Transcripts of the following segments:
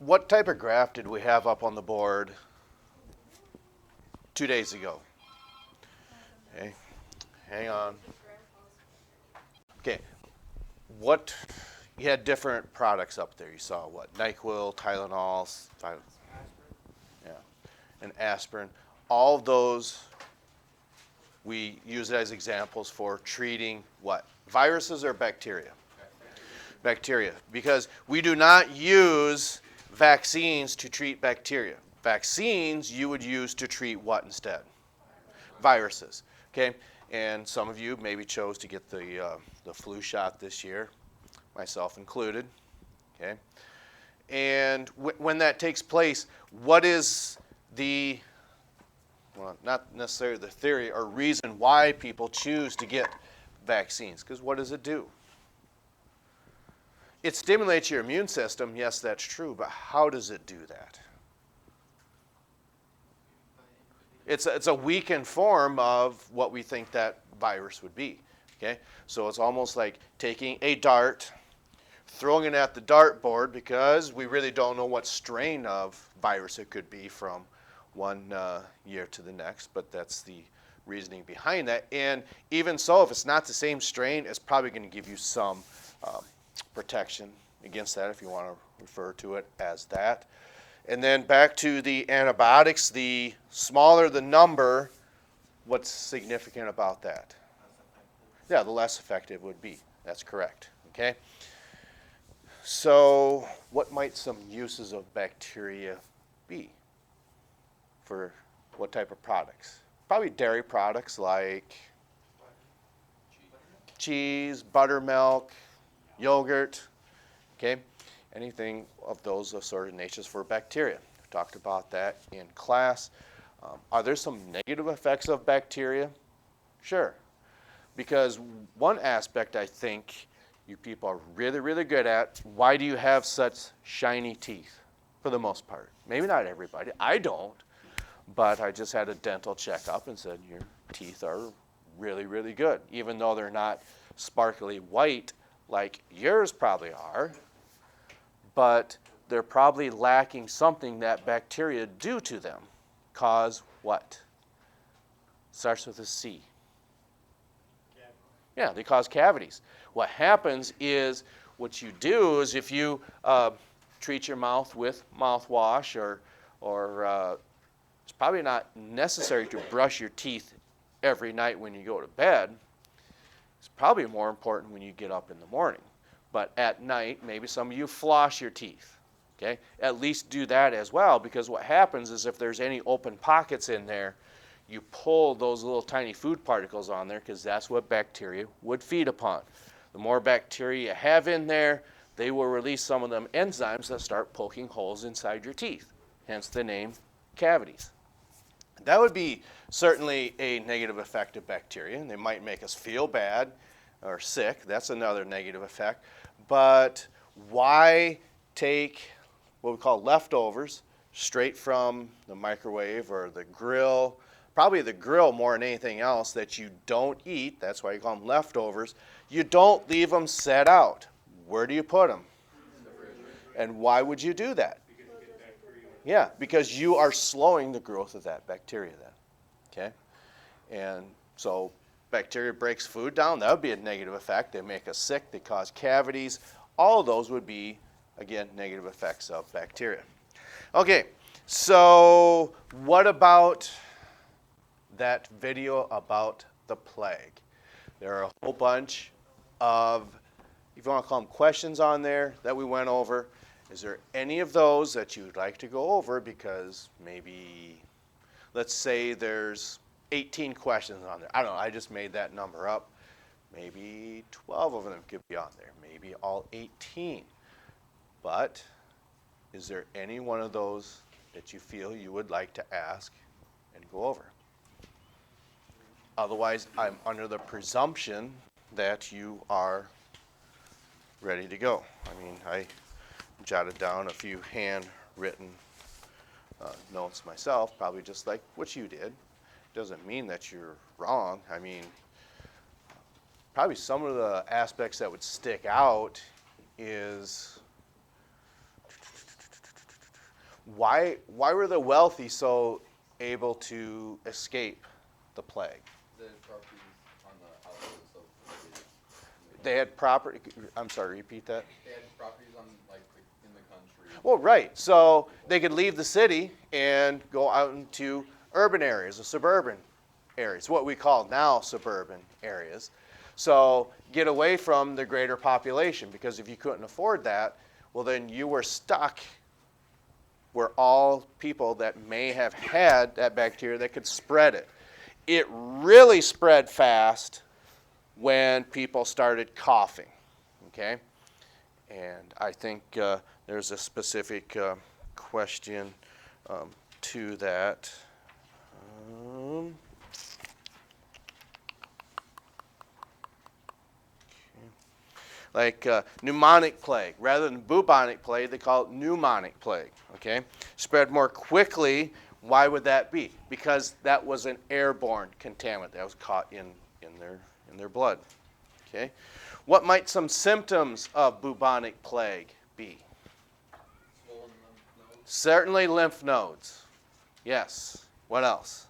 What type of graph did we have up on the board 2 days ago? Okay, hang on. Okay, what, you had different products up there. You saw what? NyQuil, Tylenol, yeah, and aspirin. All of those we use as examples for treating what? Viruses or bacteria? Bacteria, because we do not use vaccines to treat bacteria. Vaccines you would use to treat what instead? Viruses, okay? And some of you maybe chose to get the flu shot this year, myself included, okay? And when that takes place, what is the, well, not necessarily the theory or reason why people choose to get vaccines? Because what does it do? It stimulates your immune system, yes, that's true, but how does it do that? It's a weakened form of what we think that virus would be, okay? So it's almost like taking a dart, throwing it at the dartboard because we really don't know what strain of virus it could be from one year to the next, but that's the reasoning behind that. And even so, if it's not the same strain, it's probably going to give you some protection against that, if you want to refer to it as that. And then back to the antibiotics, the smaller the number, what's significant about that? Yeah, the less effective would be. That's correct, okay? So what might some uses of bacteria be for what type of products? Probably dairy products like cheese, buttermilk, yogurt, okay? Anything of those sort of natures for bacteria. We talked about that in class. Are there some negative effects of bacteria? Sure. Because one aspect I think you people are really, really good at, why do you have such shiny teeth for the most part? Maybe not everybody. I don't. But I just had a dental checkup and said your teeth are really, really good, even though they're not sparkly white like yours probably are, but they're probably lacking something that bacteria do to them. Cause what? Starts with a C. Yeah, they cause cavities. What happens is, what you do is if you treat your mouth with mouthwash or it's probably not necessary to brush your teeth every night when you go to bed. It's probably more important when you get up in the morning. But at night, maybe some of you floss your teeth. Okay? At least do that as well, because what happens is if there's any open pockets in there, you pull those little tiny food particles on there because that's what bacteria would feed upon. The more bacteria you have in there, they will release some of them enzymes that start poking holes inside your teeth, hence the name cavities. That would be certainly a negative effect of bacteria, and they might make us feel bad or sick. That's another negative effect. But why take what we call leftovers straight from the microwave or the grill, probably the grill more than anything else, that you don't eat? That's why you call them leftovers. You don't leave them set out. Where do you put them? And why would you do that? Yeah, because you are slowing the growth of that bacteria then, okay? And so bacteria breaks food down. That would be a negative effect. They make us sick. They cause cavities. All of those would be, again, negative effects of bacteria. Okay, so what about that video about the plague? There are a whole bunch of, if you want to call them questions on there that we went over. Is there any of those that you'd like to go over? Because maybe, let's say there's 18 questions on there. I don't know, I just made that number up. Maybe 12 of them could be on there, maybe all 18. But is there any one of those that you feel you would like to ask and go over? Otherwise, I'm under the presumption that you are ready to go. I mean, I jotted down a few handwritten notes myself, probably just like what you did. Doesn't mean that you're wrong. I mean, probably some of the aspects that would stick out is Why were the wealthy so able to escape the plague? The properties on the outskirts of They had property. I'm sorry, repeat that. They had properties on in the country. Well, right. So they could leave the city and go out into urban areas, or suburban areas, what we call now suburban areas. So get away from the greater population, because if you couldn't afford that, well, then you were stuck where all people that may have had that bacteria that could spread it. It really spread fast when people started coughing, okay? And I think there's a specific question to that. Like pneumonic plague. Rather than bubonic plague, they call it pneumonic plague, okay? Spread more quickly. Why would that be? Because that was an airborne contaminant that was caught in their blood, okay? What might some symptoms of bubonic plague be? Swollen lymph nodes. Certainly lymph nodes. Yes. What else?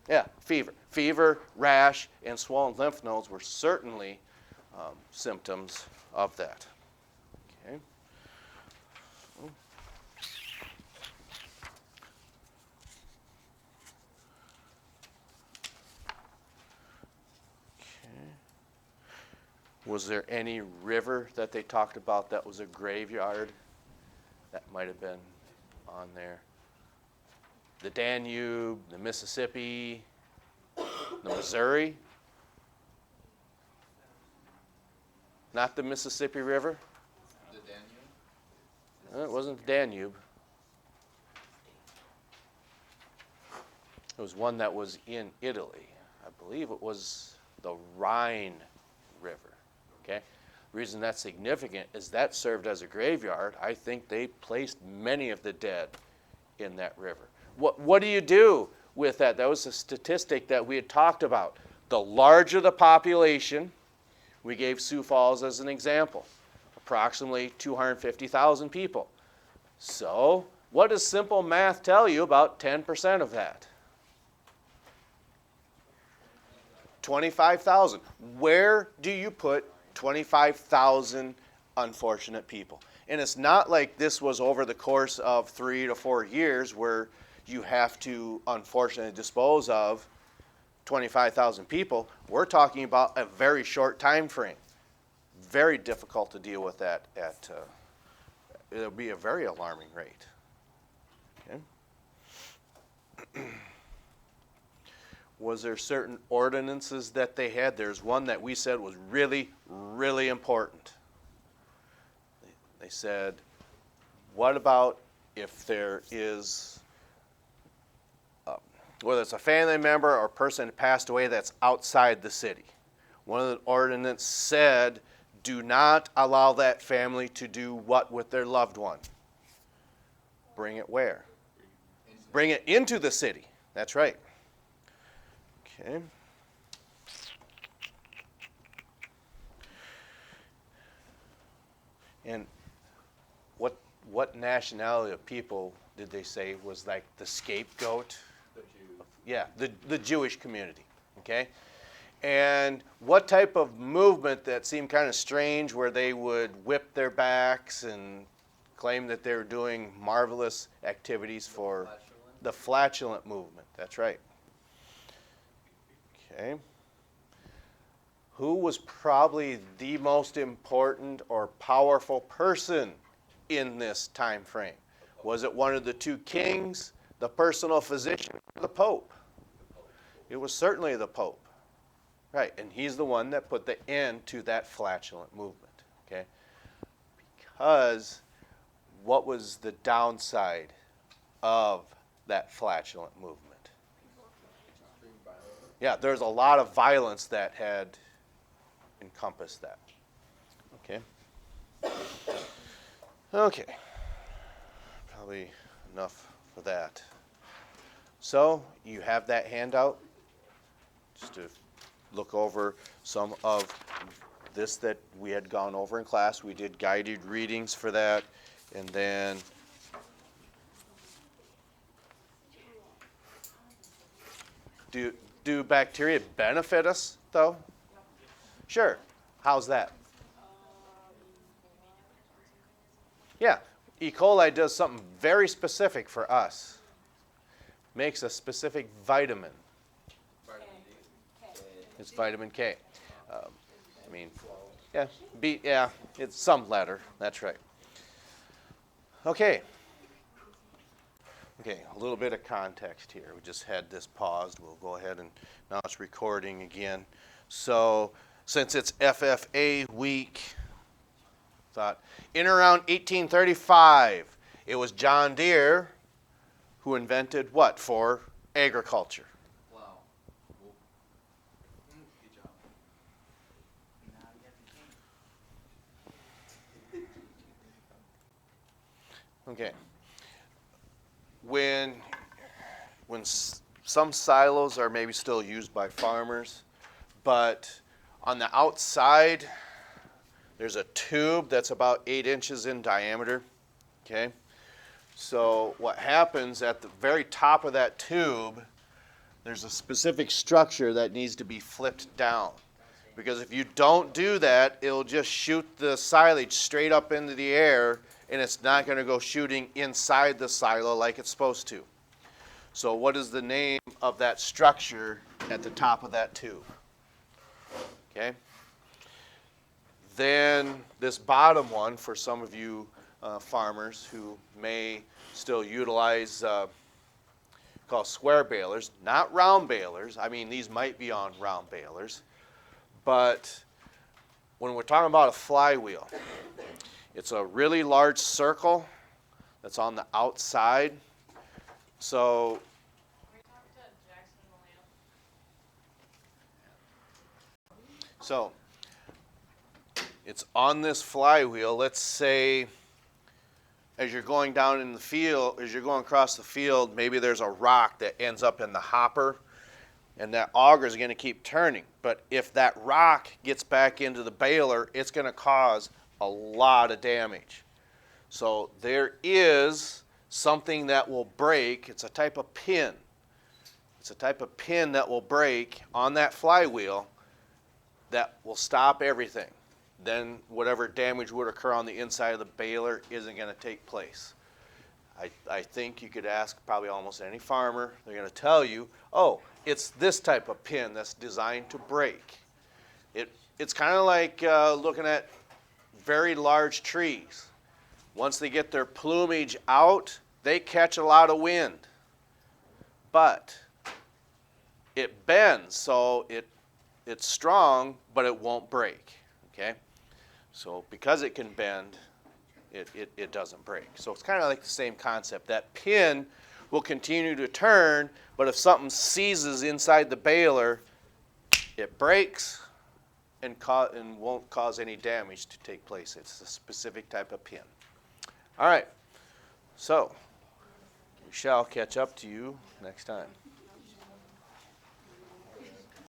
Yeah, fever. Fever, rash, and swollen lymph nodes were certainly symptoms of that. Okay. Was there any river that they talked about that was a graveyard? That might have been on there. The Danube, the Mississippi, the Missouri. Not the Mississippi River. The Danube? No, it wasn't the Danube. It was one that was in Italy. I believe it was the Rhine River. Okay? The reason that's significant is that served as a graveyard. I think they placed many of the dead in that river. What do you do with that? That was a statistic that we had talked about. The larger the population, we gave Sioux Falls as an example, approximately 250,000 people. So what does simple math tell you about 10% of that? 25,000. Where do you put 25,000 unfortunate people? And it's not like this was over the course of 3 to 4 years where you have to unfortunately dispose of 25,000 people. We're talking about a very short time frame. Very difficult to deal with that at, it'll be a very alarming rate. Okay. Was there certain ordinances that they had? There's one that we said was really, really important. They said, what about if there is, whether it's a family member or person that passed away that's outside the city? One of the ordinances said, do not allow that family to do what with their loved one? Bring it where? Bring it into the city. That's right. Okay. And what nationality of people did they say was like the scapegoat? The Jews. Yeah, the Jewish community. Okay. And what type of movement that seemed kind of strange, where they would whip their backs and claim that they were doing marvelous activities for the flatulent movement. That's right. Okay. Who was probably the most important or powerful person in this time frame? Was it one of the two kings, the personal physician, or the Pope? It was certainly the Pope. Right, and he's the one that put the end to that flatulent movement. Okay? Because what was the downside of that flatulent movement? Yeah, there's a lot of violence that had encompassed that. Okay. Okay. Probably enough for that. So you have that handout. Just to look over some of this that we had gone over in class. We did guided readings for that. And then do bacteria benefit us, though? Sure. How's that? Yeah. E. coli does something very specific for us. Makes a specific vitamin. Vitamin D. It's vitamin K. I mean, yeah, yeah, it's some letter. That's right. Okay. Okay, a little bit of context here. We just had this paused. We'll go ahead and now it's recording again. So since it's FFA week, thought in around 1835, it was John Deere who invented what for agriculture? Wow. Cool. Good job. Okay. When some silos are maybe still used by farmers, but on the outside, there's a tube that's about 8 inches in diameter, okay? So what happens at the very top of that tube, there's a specific structure that needs to be flipped down. Because if you don't do that, it'll just shoot the silage straight up into the air, and it's not going to go shooting inside the silo like it's supposed to. So what is the name of that structure at the top of that tube? Okay. Then this bottom one, for some of you farmers who may still utilize called square balers, not round balers. I mean, these might be on round balers, but when we're talking about a flywheel, it's a really large circle that's on the outside. So it's on this flywheel. Let's say as you're going down in the field, as you're going across the field, maybe there's a rock that ends up in the hopper, and that auger is going to keep turning. But if that rock gets back into the baler, it's going to cause a lot of damage. So there is something that will break. It's a type of pin. It's a type of pin that will break on that flywheel that will stop everything. Then whatever damage would occur on the inside of the baler isn't going to take place. I think you could ask probably almost any farmer. They're going to tell you, oh, it's this type of pin that's designed to break. It's kind of like looking at very large trees. Once they get their plumage out, they catch a lot of wind. But it bends, so it's strong, but it won't break. Okay? So because it can bend, it doesn't break. So it's kind of like the same concept. That pin will continue to turn, but if something seizes inside the baler, it breaks and won't cause any damage to take place. It's a specific type of pin. All right. So we shall catch up to you next time.